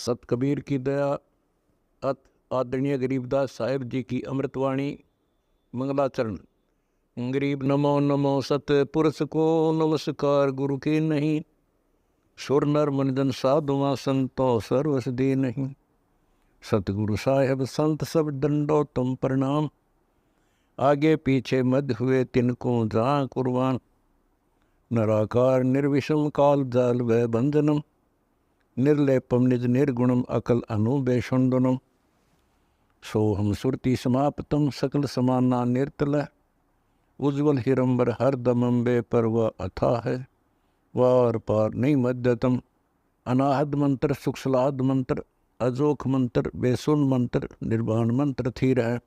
सत कबीर की दया, अत आदरणीय गरीबदास साहिब जी की अमृतवाणी मंगलाचरण। गरीब नमो नमो सत पुरुष को नमस्कार, गुरु की नहीं सुर नर मनजन साधुआ संतो सर्वस दी नहीं। सतगुरु साहेब संत सब दंडो तुम प्रणाम, आगे पीछे मध्य हुए तिनको जहाँ कुर्बान। नराकार निर्विषम काल जाल व बंधनम, निर्लेपम निज निर्गुणम अकल अनुबेषुंडनम। सोहम सुरति समाप्तम सकल समाना निर्तल, उज्ज्वल हिरंबर हर दमम बे पर वह अथा है। वार पार नहीं मध्यतम, अनाहद मंत्र सुखसलाद मंत्र, अजोख मंत्र बेसुन मंत्र, निर्वाण मंत्र थीर है।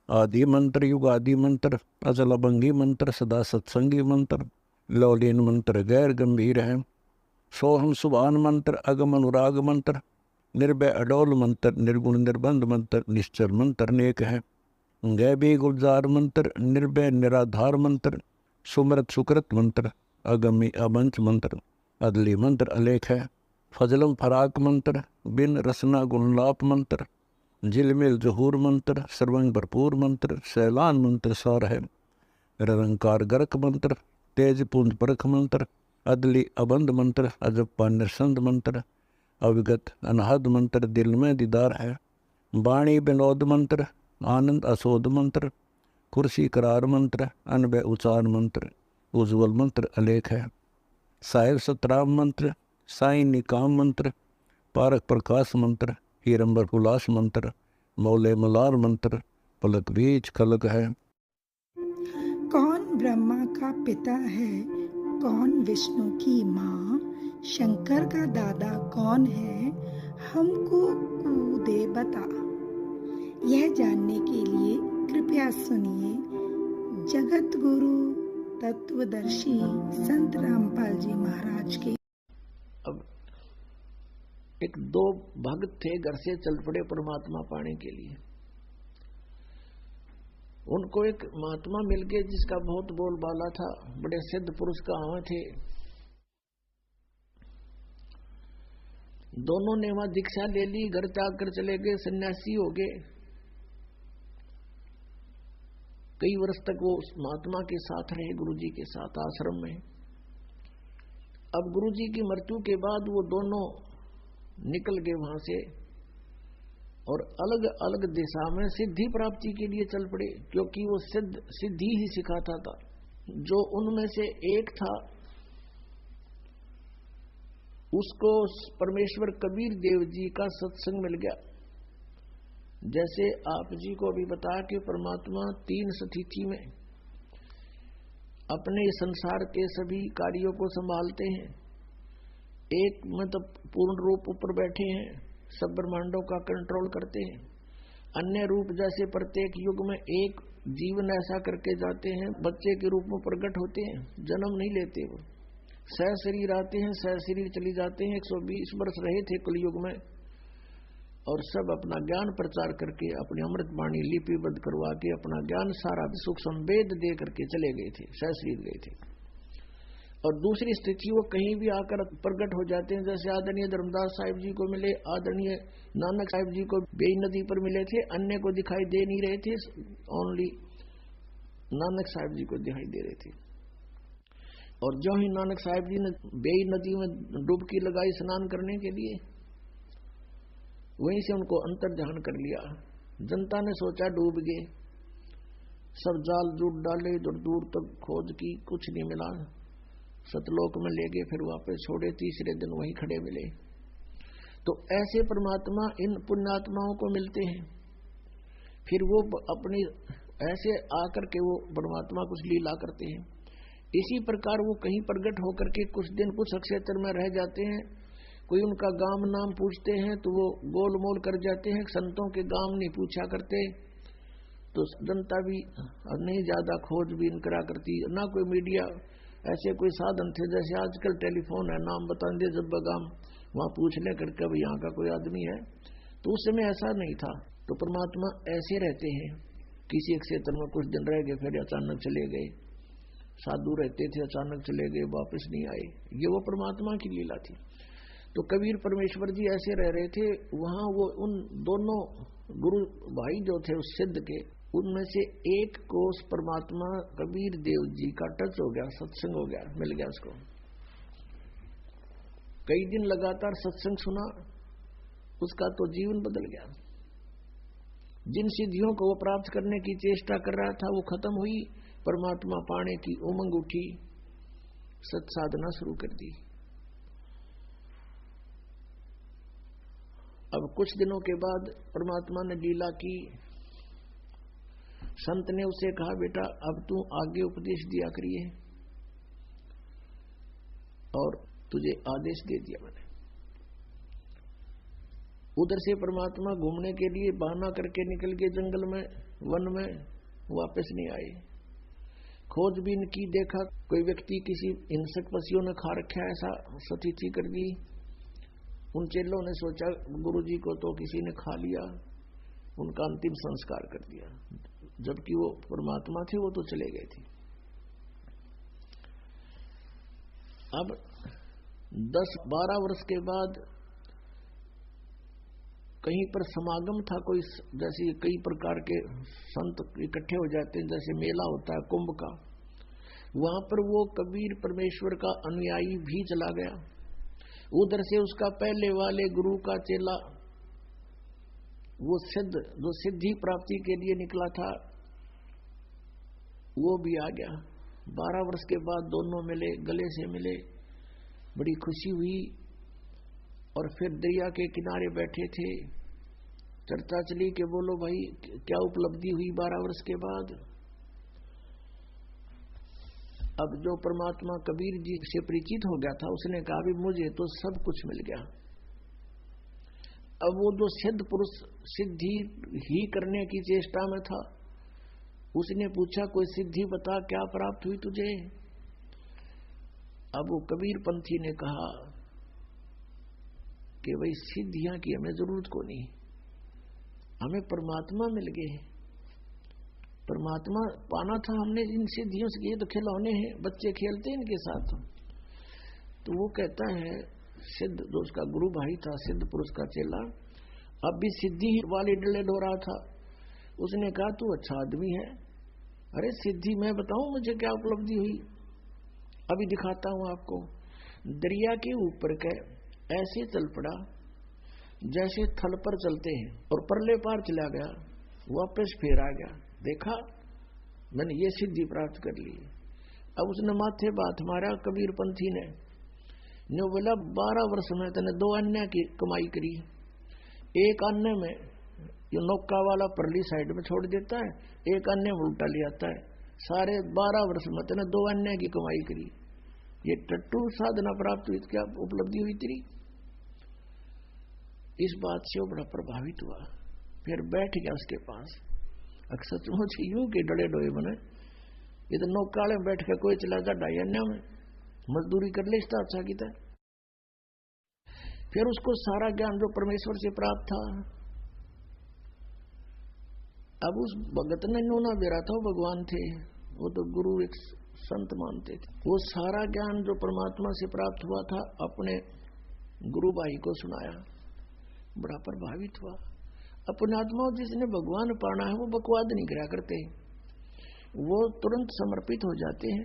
आदि मंत्र युगादि मंत्र, अजल अभंगी मंत्र, सदा सत्संगी मंत्र, लौलीन मंत्र गैर गंभीर है। सोहम सुभान मंत्र, अगम अनुराग मंत्र, निर्भय अडोल मंत्र, निर्गुण निर्बंध मंत्र, निश्चल मंत्र नेक है। गैबी गुलजार मंत्र, निर्भय निराधार मंत्र, सुमृत सुकृत मंत्र, अगमी अबंच मंत्र, अदली मंत्र अलेख है। फजलम फराक मंत्र, बिन रसना गुणलाप मंत्र, झिलमिल जहूर मंत्र, सर्वंग भरपूर मंत्र, सैलान मंत्र सार है। निरंकार गर्क मंत्र, तेज पुंज परख मंत्र, अदली अबंध मंत्र, अजप्पा निरसंद मंत्र, अविगत अनहद मंत्र, दिल में दीदार है। वाणी विनोद मंत्र, आनंद असोद मंत्र, कुर्सी करार मंत्र, अनबय उचार मंत्र, उज्ज्वल मंत्र अलेख है। साहिब सतराम मंत्र, साई निकाम मंत्र, पारक प्रकाश मंत्र, हीरंबर पुलास मंत्र, मौले मलार मंत्र, पलक बीच खलक है। कौन ब्रह्मा का पिता है, कौन विष्णु की माँ, शंकर का दादा कौन है, हमको कूदे बता। यह जानने के लिए कृपया सुनिए जगत गुरु तत्वदर्शी संत रामपाल जी महाराज के। अब एक दो भक्त थे, घर से चल पड़े परमात्मा पाने के लिए। उनको एक महात्मा मिल गए जिसका बहुत बोलबाला था, बड़े सिद्ध पुरुष कहां थे। दोनों ने वहां दीक्षा ले ली, घर त्याग कर चले गए, सन्यासी हो गए। कई वर्ष तक वो महात्मा के साथ रहे, गुरुजी के साथ आश्रम में। अब गुरुजी की मृत्यु के बाद वो दोनों निकल गए वहां से और अलग अलग दिशा में सिद्धि प्राप्ति के लिए चल पड़े, क्योंकि वो सिद्धि ही सिखाता था। जो उनमें से एक था उसको परमेश्वर कबीर देव जी का सत्संग मिल गया। जैसे आप जी को भी बताया कि परमात्मा तीन स्थिति में अपने संसार के सभी कार्यों को संभालते हैं। एक में तो पूर्ण रूप ऊपर बैठे हैं, सब ब्रह्मांडों का कंट्रोल करते हैं। अन्य रूप जैसे प्रत्येक युग में एक जीवन ऐसा करके जाते हैं, बच्चे के रूप में प्रकट होते हैं, जन्म नहीं लेते। वो सह शरीर आते हैं, सह शरीर चली जाते हैं। 120 वर्ष रहे थे कलयुग में और सब अपना ज्ञान प्रचार करके अपनी अमृत वाणी लिपिबद्ध करवा के अपना ज्ञान सारा सुख संवेद दे करके चले गए थे, सह शरीर गए थे। और दूसरी स्थिति वो कहीं भी आकर प्रकट हो जाते हैं। जैसे आदरणीय धर्मदास साहिब जी को मिले, आदरणीय नानक साहिब जी को बेई नदी पर मिले थे, अन्य को दिखाई दे नहीं रहे थे, ओनली नानक साहिब जी को दिखाई दे रहे थे। और जो ही नानक साहिब जी ने बेई नदी में डुबकी लगाई स्नान करने के लिए, वहीं से उनको अंतर ध्यान कर लिया। जनता ने सोचा डूब गए, सब जाल जूट डाले, दूर दूर तक खोज की, कुछ नहीं मिला। सतलोक में ले गए, फिर वापस छोड़े, तीसरे दिन वहीं खड़े मिले। तो ऐसे परमात्मा इन पुण्यात्माओं को मिलते हैं। फिर वो अपनी ऐसे आकर के वो परमात्मा कुछ लीला करते हैं। इसी प्रकार वो कहीं प्रकट होकर के कुछ दिन कुछ क्षेत्र में रह जाते हैं। कोई उनका गांव नाम पूछते हैं तो वो गोल मोल कर जाते हैं, संतों के गांव नहीं पूछा करते। तो जनता भी नहीं ज्यादा खोजबीन करा करती, ना कोई मीडिया ऐसे कोई साधन थे। जैसे आजकल टेलीफोन है, नाम बता दे जब गांव, वहां पूछ ले करके भाई यहाँ का कोई आदमी है। तो उस समय ऐसा नहीं था। तो परमात्मा ऐसे रहते हैं, किसी क्षेत्र में कुछ दिन रह गए, फिर अचानक चले गए। साधु रहते थे, अचानक चले गए, वापस नहीं आए। ये वो परमात्मा की लीला थी। तो कबीर परमेश्वर जी ऐसे रह रहे थे वहां, वो उन दोनों गुरु भाई जो थे उस सिद्ध के, उनमें से एक को उस परमात्मा कबीर देव जी का टच हो गया, सत्संग हो गया, मिल गया उसको। कई दिन लगातार सत्संग सुना, उसका तो जीवन बदल गया। जिन सिद्धियों को वो प्राप्त करने की चेष्टा कर रहा था वो खत्म हुई, परमात्मा पाने की उमंग उठी, सत्साधना शुरू कर दी। अब कुछ दिनों के बाद परमात्मा ने लीला की, संत ने उसे कहा बेटा अब तू आगे उपदेश दिया करिए, और तुझे आदेश दे दिया मैंने। उधर से परमात्मा घूमने के लिए बहाना करके निकल गए जंगल में, वन में, वापस नहीं आए। खोजबीन की, देखा कोई व्यक्ति किसी हिंसक पशुओं ने खा रखा, ऐसा स्थिति कर दी। उन चेलों ने सोचा गुरुजी को तो किसी ने खा लिया, उनका अंतिम संस्कार कर दिया, जबकि वो परमात्मा थे, वो तो चले गए थे। अब 10-12 वर्ष के बाद कहीं पर समागम था, कोई जैसे कई प्रकार के संत इकट्ठे हो जाते हैं, जैसे मेला होता है कुंभ का, वहां पर वो कबीर परमेश्वर का अनुयायी भी चला गया। उधर से उसका पहले वाले गुरु का चेला, वो सिद्ध जो सिद्धि प्राप्ति के लिए निकला था, वो भी आ गया। 12 वर्ष के बाद दोनों मिले, गले से मिले, बड़ी खुशी हुई। और फिर दरिया के किनारे बैठे थे, चर्चा चली कि बोलो भाई क्या उपलब्धि हुई 12 वर्ष के बाद। अब जो परमात्मा कबीर जी से परिचित हो गया था, उसने कहा भी मुझे तो सब कुछ मिल गया। अब वो जो सिद्ध पुरुष सिद्धि ही करने की चेष्टा में था, उसने पूछा कोई सिद्धि बता, क्या प्राप्त हुई तुझे। अब वो कबीर पंथी ने कहा कि भाई सिद्धियां की हमें जरूरत को नहीं, हमें परमात्मा मिल गए। परमात्मा पाना था हमने, इन सिद्धियों से, ये तो खिलौने हैं, बच्चे खेलते हैं इनके साथ। तो वो कहता है सिद्ध जो उसका गुरु भाई था, सिद्ध पुरुष का चेला, अब भी सिद्धि वाले डले डो रहा था। उसने कहा तू अच्छा आदमी है, अरे सिद्धि मैं बताऊं मुझे क्या उपलब्धि हुई, अभी दिखाता हूं आपको। दरिया के ऊपर के ऐसे चल पड़ा जैसे थल पर चलते हैं, और परले पार चला गया, वापस फिर आ गया। देखा मैंने ये सिद्धि प्राप्त कर ली। अब उसने माथे बात मारा कबीर पंथी ने बोला 12 वर्ष में तने 2 अन्य की कमाई करी। एक अन्य में ये नौका वाला परली साइड में छोड़ देता है, एक अन्य में उल्टा ले आता है। सारे 12 वर्ष में तने 2 अन्य की कमाई करी। ये टट्टू साधना प्राप्त हुई, क्या उपलब्धि हुई तेरी। इस बात से वो बड़ा प्रभावित हुआ, फिर बैठ गया उसके पास। अक्सर सचमुच यूं के डड़े डोए बने, ये तो नौकाले में बैठ के कोई चला जा ढाई अन्य में मजदूरी कर ले, इसका अच्छा की था। फिर उसको सारा ज्ञान जो परमेश्वर से प्राप्त था, अब उस भगत ने नोना बेरा था, वो भगवान थे, वो तो गुरु एक संत मानते थे। वो सारा ज्ञान जो परमात्मा से प्राप्त हुआ था अपने गुरु भाई को सुनाया, बड़ा प्रभावित हुआ। अपने आत्मा जिसने भगवान पाना है वो बकवाद नहीं करा करते, वो तुरंत समर्पित हो जाते हैं।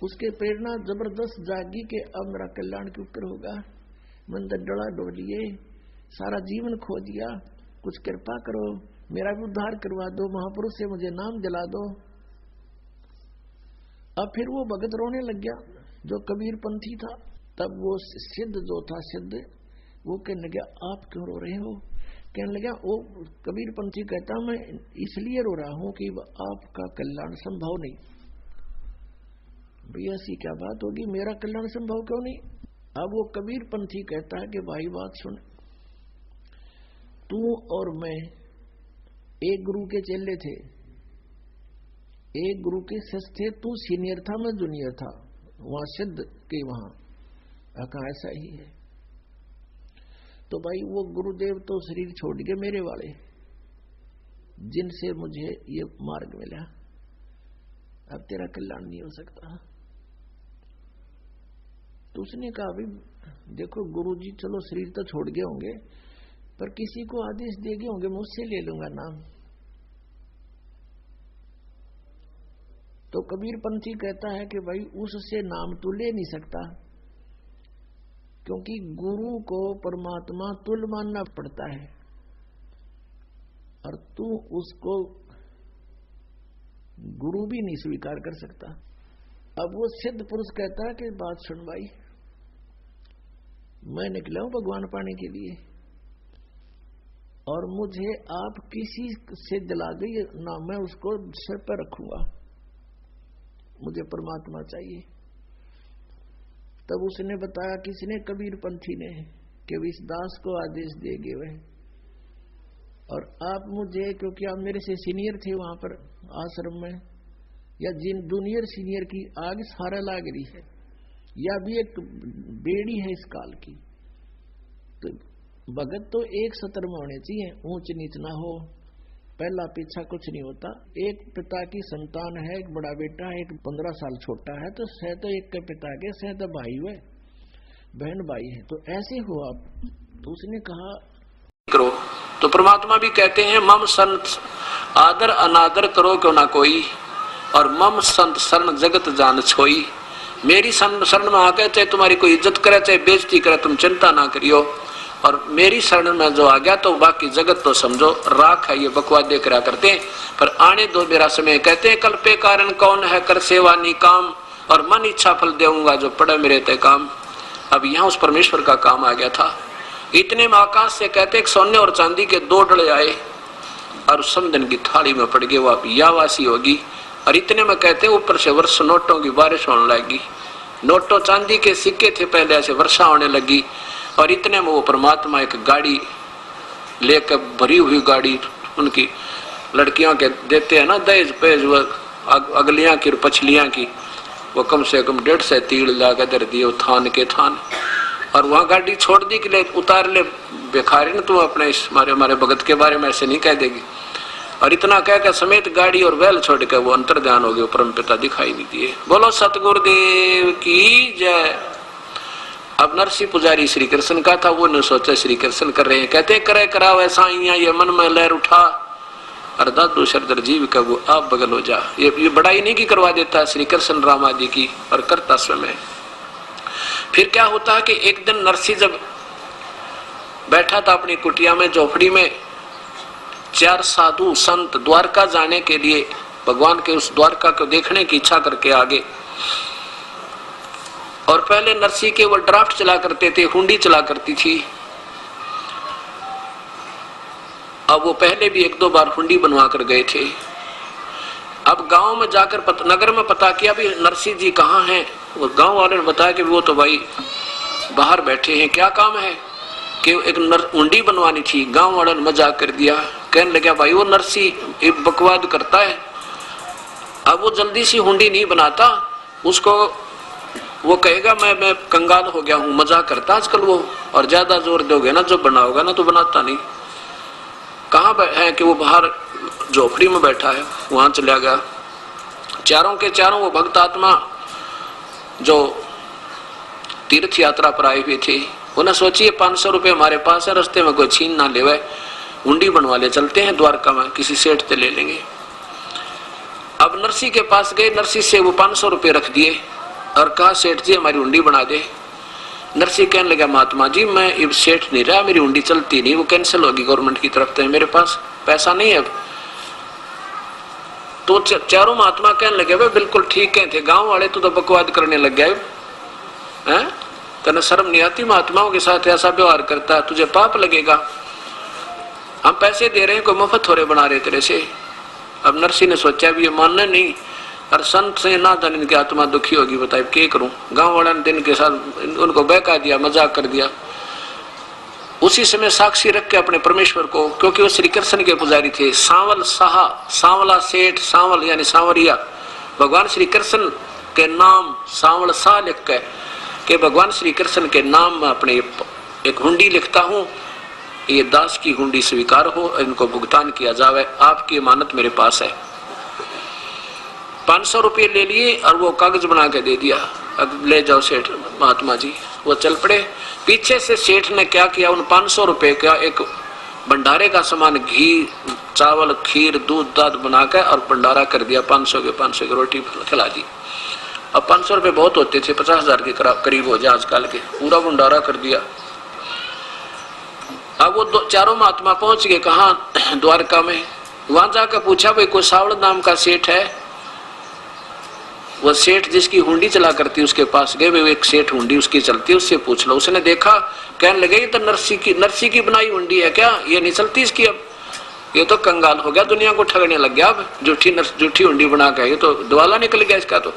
उसके प्रेरणा जबरदस्त जागी के अब मेरा कल्याण के ऊपर होगा। मंदिर डला डोलिए, सारा जीवन खो दिया, कुछ कृपा करो, मेरा भी उद्धार करवा दो, महापुरुष से मुझे नाम दिला दो। अब फिर वो भगत रोने लग गया जो कबीर पंथी था। तब वो सिद्ध जो था सिद्ध, वो कहने लगा आप क्यों रो रहे हो। कहने लगा वो कबीर पंथी कहता मैं इसलिए रो रहा हूं कि आपका कल्याण संभव नहीं। भैया ऐसी क्या बात होगी, मेरा कल्याण संभव क्यों नहीं। अब वो कबीर पंथी कहता है कि भाई बात सुन, तू और मैं एक गुरु के चेले थे, एक गुरु के शिष्य थे, तू सीनियर था मैं जूनियर था, वहां सिद्ध के वहां कहा ऐसा ही है। तो भाई वो गुरुदेव तो शरीर छोड़ गए मेरे वाले, जिनसे मुझे ये मार्ग मिला, अब तेरा कल्याण नहीं हो सकता। तो उसने कहा भाई देखो गुरुजी चलो शरीर तो छोड़ गए होंगे पर किसी को आदेश दे गए होंगे, मुझसे ले लूंगा नाम। तो कबीर पंथी कहता है कि भाई उससे नाम तू ले नहीं सकता, क्योंकि गुरु को परमात्मा तुल्य मानना पड़ता है और तू उसको गुरु भी नहीं स्वीकार कर सकता। अब वो सिद्ध पुरुष कहता है कि बात सुन भाई, मैं निकला हूं भगवान पाने के लिए और मुझे आप किसी से दिला दे ना, मैं उसको सिर पर रखूंगा, मुझे परमात्मा चाहिए। तब उसने बताया, किसने? कबीर पंथी ने, कि इस दास को आदेश देंगे वह, और आप मुझे, क्योंकि आप मेरे से सीनियर थे वहां पर आश्रम में, या जिन जूनियर सीनियर की आग सारा लाग रही है, या भी एक बेड़ी है इस काल की, तो भगत तो एक सतर में होने चाहिए, ऊंच नीच ना हो, पहला पीछा कुछ नहीं होता। एक पिता की संतान है, एक बड़ा बेटा है, एक 15 साल छोटा है, तो सह तो एक के पिता के, सह तो भाई हुए, बहन भाई है, तो ऐसे हो आप। तो उसने कहा करो, तो परमात्मा भी कहते हैं मम संत आदर अनादर करो क्यों ना कोई, और मम संत शरण जगत जान छोई। मेरी शरण में आकर चाहे तुम्हारी कोई इज्जत करे चाहे बेइज्जती करे, तुम चिंता ना करियो, और मेरी शरण में जो आ गया तो बाकी जगत तो समझो राख है, ये बकवाद देख रहा करते हैं। पर आने दो मेरा समय, कहते हैं कल्पे कारण कौन है कर सेवा नी काम, और मन इच्छा फल देऊंगा जो पड़े मेरे ते काम। अब यहाँ उस परमेश्वर का काम आ गया था। इतने में आकाश से कहते हैं सोने और चांदी के 2 डले आए और समदन की थाली में पड़ गए, वो यावासी होगी। और इतने में कहते हैं ऊपर से वर्ष नोटों की बारिश होने लगी, नोटों चांदी के सिक्के थे पहले, ऐसे वर्षा होने लगी। और इतने में वो परमात्मा एक गाड़ी लेकर, भरी हुई गाड़ी, उनकी लड़कियों के देते हैं ना दहेज पेज, वो अगलियां की और पछलियां की, वो कम से कम 150 तीड़ लाकर दर दिए थान के थान, और वहां गाड़ी छोड़ दी कि ले उतार ले बेखारी न तू अपने हमारे भगत के बारे में ऐसे नहीं कह देगी। और इतना कहकर समेत गाड़ी और बैल छोड़ कर वो अंतर ध्यान हो गए, परम पिता दिखाई नहीं दिए। बोलो सतगुरुदेव की जय। अब नरसिंह पुजारी श्री कृष्ण का था, वो न सोचा श्री कृष्ण कर रहे हैं, कहते करे कराव ऐसा ये मन में लहर उठा, और दादू शरदर जीव का वो आप बगल हो जा। ये बड़ाई नहीं की करवा देता श्री कृष्ण राम आदि की, और करता स्वयं। फिर क्या होता है कि एक दिन नरसिंह जब बैठा था अपनी कुटिया में, झोपड़ी में, 4 साधु संत द्वारका जाने के लिए भगवान के उस द्वारका को देखने की इच्छा करके आगे। और पहले नरसिंह के वो ड्राफ्ट चला करते थे, हुंडी चला करती थी। अब वो पहले भी 1-2 बार हुंडी बनवा कर गए थे। अब गांव में जाकर नगर में पता किया भी नरसिंह जी कहाँ हैं। वो गांव वाले ने बताया कि वो तो भाई बाहर बैठे हैं। क्या काम है? कि एक हुंडी बनवानी थी। गांव वालों ने मजाक कर दिया, कहने लगा भाई वो नरसिंह एक बकवाद करता है, अब वो जल्दी सी हुंडी नहीं बनाता, उसको वो कहेगा मैं कंगाल हो गया हूँ, मजाक करता आजकल वो, और ज्यादा जोर दोगे ना जो बनाओगा ना तो बनाता नहीं। कहाँ है कि वो बाहर झोपड़ी में बैठा है, वहां चला गया। चारों के चारों वो भक्त आत्मा जो तीर्थ यात्रा पर आए हुए थे, उन्हें सोचिए 500 रुपये हमारे पास है, रास्ते में कोई छीन ना लेवे, हुंडी बनवा ले, चलते हैं द्वारका में, किसी सेठ से ले लेंगे। अब नरसिंह के पास गए, नरसिंह से वो 500 रुपये रख दिए और कहा सेठ जी हमारी हुंडी बना दे। नरसिंह कहने लगा महात्मा जी मैं अब सेठ नहीं रहा, मेरी हुंडी चलती नहीं, वो कैंसिल होगी गवर्नमेंट की तरफ से, मेरे पास पैसा नहीं है अब। तो चारों महात्मा कहने लगे भाई बिल्कुल ठीक कहते, गांव वाले तो बकवाद करने लग गए हैं, तेने शर्म नहीं आती महात्माओं के साथ ऐसा व्यवहार करता है, तुझे पाप लगेगा, हम पैसे दे रहे हैं, कोई मुफ्त हो रहे बना रहे तेरे से। अब नरसिंह ने सोचा भी ये मानना नहीं, और संत से ना धन इनकी आत्मा दुखी होगी, बताए क्या करूं। गांव वाले ने दिन के साथ उनको बहका दिया, मजाक कर दिया। उसी समय साक्षी रख के अपने परमेश्वर को, क्योंकि वो श्री कृष्ण के पुजारी थे, सांवल साहा, सांवला सेठ, सांवल यानी सांवरिया, भगवान श्री कृष्ण के नाम सांवल शाह लिख के कि भगवान श्री कृष्ण के नाम में अपने एक हुंडी लिखता हूं, ये दास की हुंडी स्वीकार हो, इनको भुगतान किया जावे, आपकी इमानत मेरे पास है। 500 रुपये ले लिए और वो कागज बना के दे दिया। अब ले जाओ सेठ महात्मा जी। वो चल पड़े। पीछे से सेठ ने क्या किया, उन 500 रुपए का एक भंडारे का सामान, घी, चावल, खीर, दूध दाद बनाकर और भंडारा कर दिया। 500 की रोटी खिला दी। अब 500 रुपए बहुत होते थे, 50,000 के करीब हो जाए आजकल के। पूरा भंडारा कर दिया। अब वो चारों महात्मा पहुंच गए कहा, द्वारका में। वहां जाकर पूछा, भाई कोई सावड़ नाम का सेठ है? वो सेठ जिसकी हुंडी चला करती उसके पास गए। वे एक सेठ हुंडी उसकी चलती, उससे पूछ लो। उसने देखा, कहने लगे ये तो नरसी की बनाई हुंडी है क्या? ये नहीं चलती इसकी। अब ये तो कंगाल हो गया, दुनिया को ठगने लग गया। अब झूठी हुंडी बना के ये तो द्वाला निकल गया इसका। तो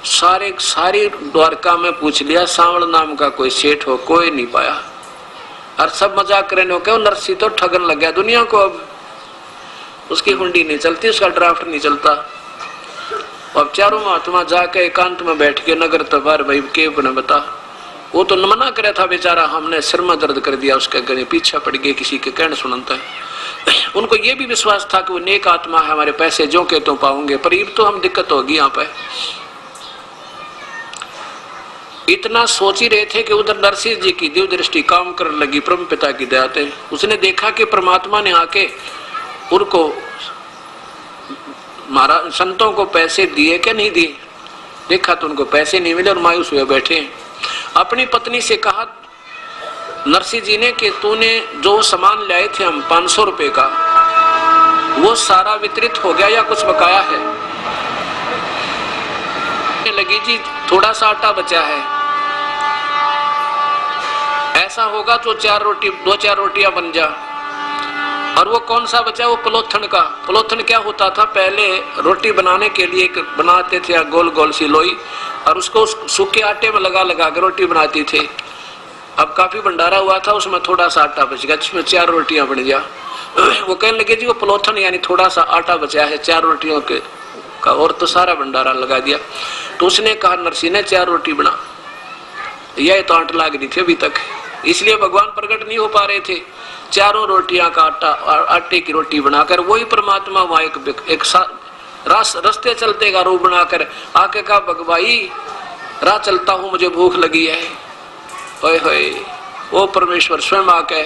सारी द्वारका में पूछ लिया, सावड़ नाम का कोई सेठ हो, कोई नहीं पाया। और सब मजाक करने हो, नरसी तो ठगन लग गया दुनिया को। अब उसकी हुंडी नहीं चलती, उसका ड्राफ्ट नहीं चलता। अब चारों महात्मा जाके एकांत में बैठ के नगर तबार भाई के बने बता। वो तो मना करे था बेचारा, हमने सिर में दर्द कर दिया उसके, गले पीछे पड़ गए, किसी के कहने सुनता है। उनको ये भी विश्वास था कि वो नेक आत्मा है, हमारे पैसे जो के तो पाऊंगे। पर ये तो हम दिक्कत होगी यहाँ पे। इतना सोच ही रहे थे कि उधर नरसिंह जी की दिव्य दृष्टि काम करने लगी परम पिता की दया से। उसने देखा कि परमात्मा ने आके उनको महाराज संतों को पैसे दिए क्या नहीं दिए। देखा तो उनको पैसे नहीं मिले और मायूस हुए बैठे। अपनी पत्नी से कहा नरसिंह जी ने कि तूने जो सामान लाए थे हम 500 रुपए का, वो सारा वितरित हो गया या कुछ बकाया है? लगी जी थोड़ा सा आटा बचा है। ऐसा होगा तो 2-4 रोटियां बन जा। और वो कौन सा बचा? वो पलोथन का। पलोथन क्या होता था, पहले रोटी बनाने के लिए एक बनाते थे गोल गोल सी लोई, और उसको सूखे आटे में लगा लगा कर रोटी बनाती थे। अब काफी भंडारा हुआ था, उसमें थोड़ा सा आटा बच गया, जिसमें 4 रोटियां बन जा। वो कहने लगे जी वो पलोथन यानी थोड़ा सा आटा बचा है 4 रोटियों के का, और तो सारा भंडारा लगा दिया। तो उसने कहा नरसिंह ने 4 रोटी बना। यह तो आंट लाग रही थी अभी तक, इसलिए भगवान प्रकट नहीं हो पा रहे थे। 4 रोटियां का आटे की रोटी बनाकर वही परमात्मा वहां एक रास्ते चलते का रूप बनाकर आके कहा, भगवाई राह चलता हूं, मुझे भूख लगी है। ओए होए, वो परमेश्वर स्वयं आके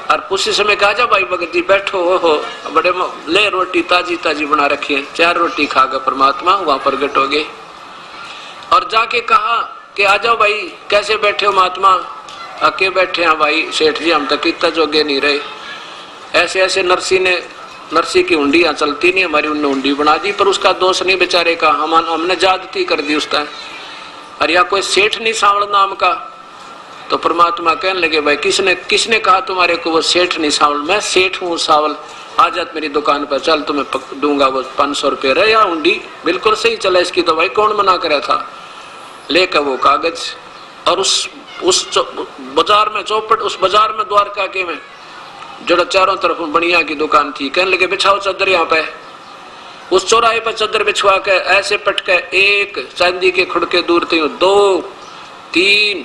और उसी समय कहा, जा भाई भगत जी बैठो, हो बड़े ले रोटी ताजी ताजी बना रखी है। 4 रोटी खाकर परमात्मा वहां प्रकट हो गए। और जाके कहा कि आ जाओ भाई, कैसे बैठे हो महात्मा? आके बैठे हैं भाई सेठ जी, हम तक इतना जोगे नहीं रहे। ऐसे ऐसे नरसी की हुंडियां चलती नहीं, हमारी उन्होंने हुंडी बना दी। पर उसका दोष नहीं बेचारे का, हमने ज्यादती कर दी उसका। और या कोई सेठ नहीं सावड़ नाम का। तो परमात्मा कहने लगे, भाई किसने कहा तुम्हारे को वो सेठ नहीं सावल? मैं सेठ हूँ सावल। आ जात मेरी दुकान पर, चल तुम्हें दूंगा वो 500 रुपये रहे या हुंडी। बिल्कुल सही चला इसकी तो भाई, कौन मना करा था? लेकर वो कागज और उस बाजार में चौपट, उस बाजार में द्वारका के में जो चारों तरफ बनिया की दुकान थी, कहने लगे बिछाओ चादर यहाँ पे। उस चौराहे पर चादर बिछवा के ऐसे पटके, एक चांदी के खुड़के दूर थे, 2, 3,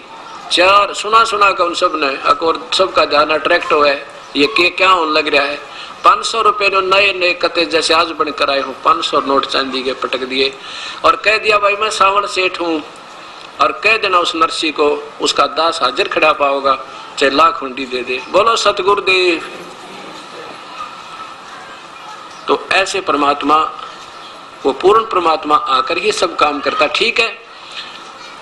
4 सुना का उन सब ने, और सबका ध्यान अट्रैक्ट हुआ है ये क्या होने लग रहा है। 500 रुपए नए कते जैसे आज बनकर आए हो, 500 नोट चांदी के पटक दिए और कह दिया, भाई मैं सावण सेठ हूँ। और कह देना उस नरसी को, उसका दास हाजिर खड़ा पाओगा, चाहे लाख हुंडी दे दे। बोलो सतगुरुदेव। तो ऐसे परमात्मा, वो पूर्ण परमात्मा आकर ही सब काम करता। ठीक है,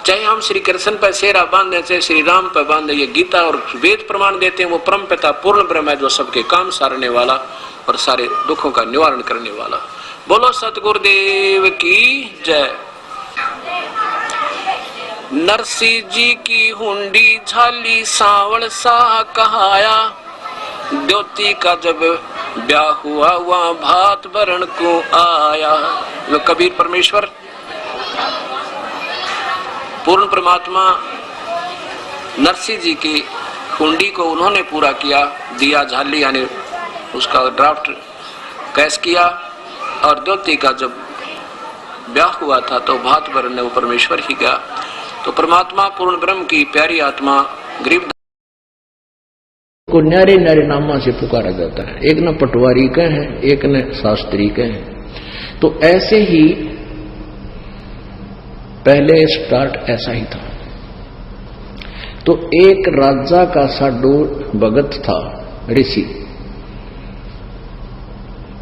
चाहे हम श्री कृष्ण पर सेरा बांधे, चाहे श्री राम पर बांधे, ये गीता और वेद प्रमाण देते हैं वो परम पिता पूर्ण ब्रह्म है, जो सबके काम सारने वाला और सारे दुखों का निवारण करने वाला। बोलो सतगुरुदेव की जय। नरसिंह जी की हुंडी झाली सावण सा कहाया, द्योती का जब ब्याह हुआ वहां भात भरण को आया। वो कबीर परमेश्वर पूर्ण परमात्मा नरसिंह जी की हुंडी को उन्होंने पूरा किया, दिया झाली यानी उसका ड्राफ्ट कैश किया। और द्योती का जब ब्याह हुआ था तो भात भरने वो परमेश्वर ही गया। तो परमात्मा पूर्ण ब्रह्म की प्यारी आत्मा गरीब को न्यारे न्यारे नामा से पुकारा जाता है। एक न पटवारी के हैं, एक न शास्त्री के हैं। तो ऐसे ही पहले स्टार्ट ऐसा ही था। तो एक राजा का साडू भगत था, ऋषि।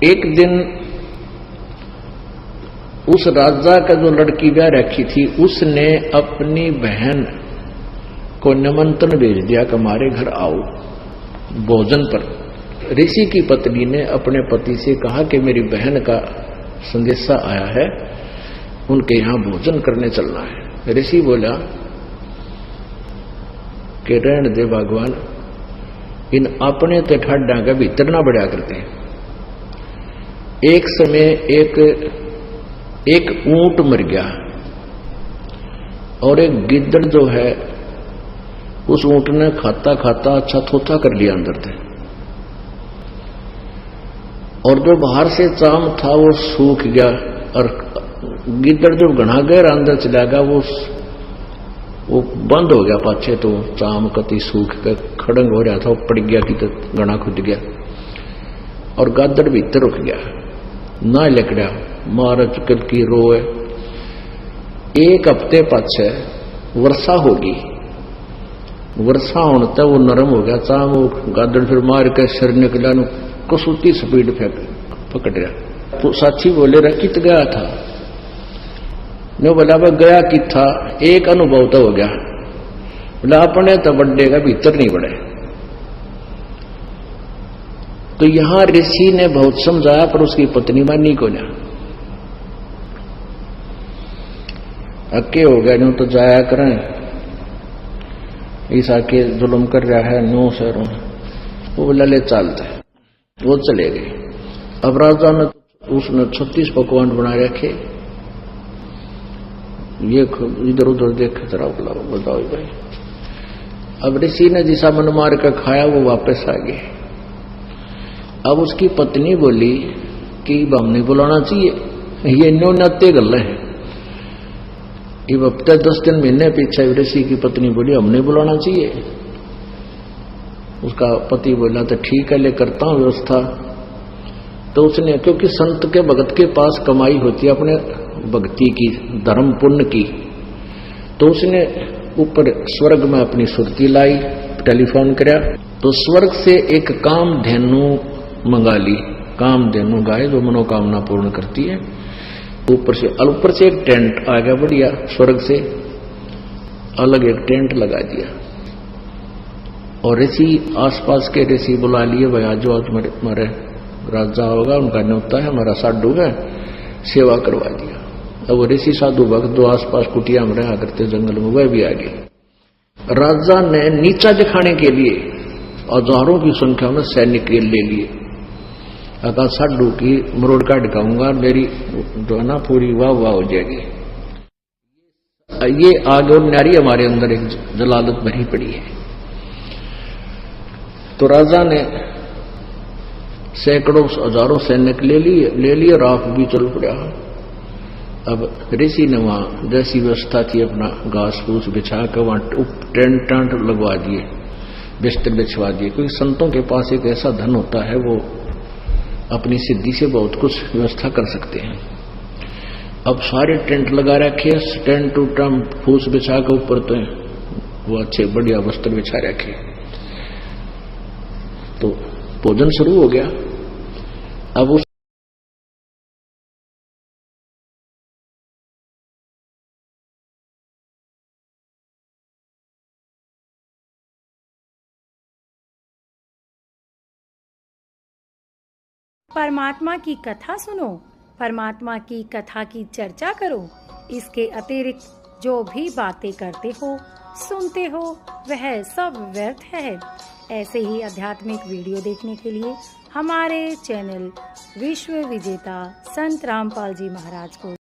एक दिन उस राजा का जो लड़की ब्याह रखी थी, उसने अपनी बहन को निमंत्रण भेज दिया कि हमारे घर आओ भोजन पर। ऋषि की पत्नी ने अपने पति से कहा कि मेरी बहन का संदेशा आया है, उनके यहां भोजन करने चलना है। ऋषि बोला कि रहने दे भगवान, इन अपने तो ठाडा का भीतर ना बढ़ा करते हैं। एक समय एक ऊंट मर गया और एक गिद्दड़ जो है उस ऊंट ने खाता खाता अच्छा थोथा कर लिया अंदर से, और जो बाहर से चाम था वो सूख गया, और गिद्दड़ जो घना गहरा अंदर चला गया वो बंद हो गया पाछे, तो चाम कति सूख कर खड़ंग हो रहा था, वो पड़ गया कि तो घना खुद गया, और गादड़ भीतर रुक गया, ना लकड़ा मार चुकल की रोए। एक हफ्ते पाछे वर्षा होगी, वर्षा होने तक वो नरम हो गया चाम, वो गादड़ फिर मार के सिर निकला, कसूती स्पीड पकड़ रहा। तो साक्षी बोले रहा कित गया था, नो बोला वह गया कि था, एक अनुभव तो हो गया, बोला अपने तो बड्डे का भीतर नहीं बढ़े। तो यहां ऋषि ने बहुत समझाया पर उसकी पत्नी मानी को ना, अक्के हो गया, नो तो जाया करें, ईसा के जुल्म कर रहा है नो सर। वो बोला ले चलते, वो चले गए। अब राजा ने उसने 36 पकवान बना रखे, ये इधर उधर देख जरा बताओ भाई। अब ऋषि ने जिसा मन मार कर खाया वो वापस आ गए। अब उसकी पत्नी बोली कि हम नहीं बुलाना चाहिए, ये नो नत्ते गल्ले हैं। ये हफ्ते 10 दिन महीने पीछे ऋषि की पत्नी बोली हम नहीं बुलाना चाहिए। उसका पति बोला तो ठीक है, ले करता हूं व्यवस्था। तो उसने, क्योंकि संत के भगत के पास कमाई होती है अपने भक्ति की, धर्म पुण्य की, तो उसने ऊपर स्वर्ग में अपनी सुरती लाई, टेलीफोन कराया, तो स्वर्ग से एक कामधेनु मंगा ली, कामधेनु गाय जो मनोकामना पूर्ण करती है। ऊपर से एक टेंट आ गया बढ़िया, स्वर्ग से अलग एक टेंट लगा दिया, और ऋषि आसपास के ऋषि बुला लिए, भाई आज हमारे राजा होगा, उनका न्योता है, हमारा साधु है, सेवा करवा दिया। अब ऋषि साधु भक्त दो आसपास कुटिया में रहा करते जंगल में, वह भी आ गए। राजा ने नीचा दिखाने के लिए हजारों की संख्या में सैनिक ले लिए। अगर साधु की मरोड़ का दिखाऊंगा, मेरी जो है ना पूरी वाह वाह हो जाएगी। ये आगे और नारी हमारे अंदर एक जलालत भरी पड़ी है। तो राजा ने सैकड़ों हजारों सैनिक ले लिए, राख भी चल पड़ा। अब ऋषि ने वहां जैसी व्यवस्था थी अपना घास फूस बिछा कर वहां टेंट लगवा दिए, बिस्तर बिछवा दिए, क्योंकि संतों के पास एक ऐसा धन होता है वो अपनी सिद्धि से बहुत कुछ व्यवस्था कर सकते हैं। अब सारे टेंट लगा रखे, टेंट टूटम फूस बिछा के ऊपर तो वो अच्छे बढ़िया वस्त्र बिछा रखे। तो भोजन शुरू हो गया। अब उस परमात्मा की कथा सुनो, परमात्मा की कथा की चर्चा करो। इसके अतिरिक्त जो भी बातें करते हो, सुनते हो, वह सब व्यर्थ है। ऐसे ही आध्यात्मिक वीडियो देखने के लिए हमारे चैनल विश्व विजेता संत रामपाल जी महाराज को